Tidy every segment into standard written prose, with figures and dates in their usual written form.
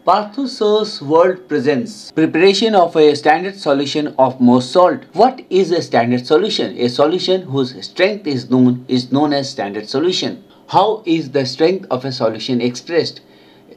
Partha's world presents preparation of a standard solution of Mohr salt. What is a standard solution? A solution whose strength is known as standard solution. How is the strength of a solution expressed?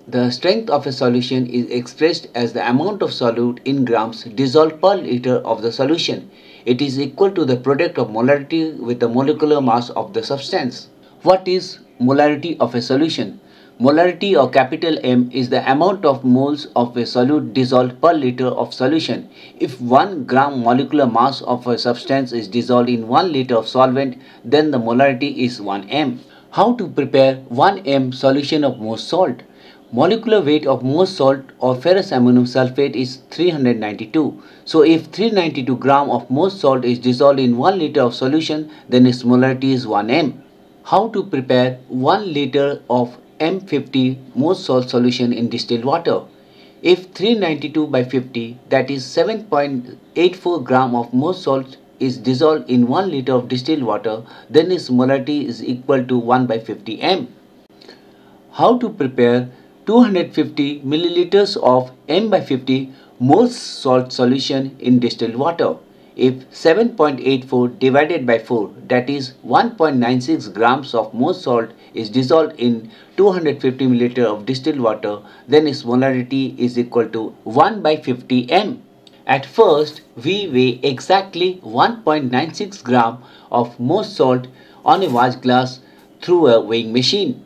The strength of a solution is expressed as the amount of solute in grams dissolved per liter of the solution. It is equal to the product of molarity with the molecular mass of the substance. What is molarity of a solution? Molarity or capital M is the amount of moles of a solute dissolved per liter of solution. If 1 gram molecular mass of a substance is dissolved in 1 liter of solvent, then the molarity is 1 m. How to prepare 1 m solution of Mohr salt? Molecular weight of Mohr salt or ferrous ammonium sulfate is 392. So if 392 gram of Mohr salt is dissolved in 1 liter of solution, then its molarity is 1 m. How to prepare 1 liter of M50 Mohr salt solution in distilled water? If 392 by 50, that is 7.84 gram of Mohr salt is dissolved in 1 liter of distilled water, then its molarity is equal to 1 by 50 m. How to prepare 250 milliliters of M by 50 Mohr salt solution in distilled water? If 7.84 divided by 4, that is 1.96 grams of Mohr salt is dissolved in 250 milliliter of distilled water, then its molarity is equal to 1 by 50 m. At first, we weigh exactly 1.96 gram of Mohr salt on a watch glass through a weighing machine.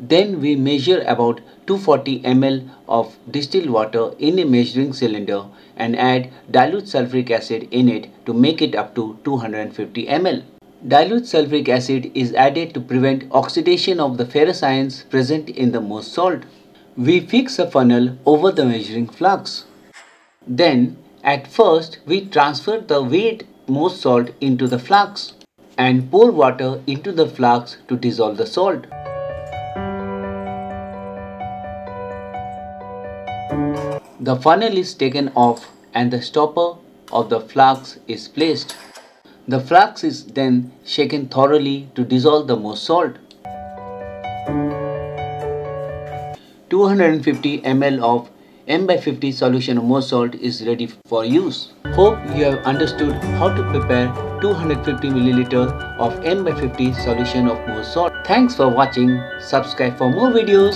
Then we measure about 240 ml of distilled water in a measuring cylinder and add dilute sulfuric acid in it to make it up to 250 ml. Dilute sulfuric acid is added to prevent oxidation of the ferrous ions present in the Mohr salt. We fix a funnel over the measuring flask. Then, at first, we transfer the weighed Mohr salt into the flask and pour water into the flask to dissolve the salt. The funnel is taken off and the stopper of the flask is placed. The flask is then shaken thoroughly to dissolve the Mohr salt. 250 ml of M by 50 solution of Mohr salt is ready for use. Hope you have understood how to prepare 250 milliliter of M by 50 solution of Mohr salt. Thanks for watching. Subscribe for more videos.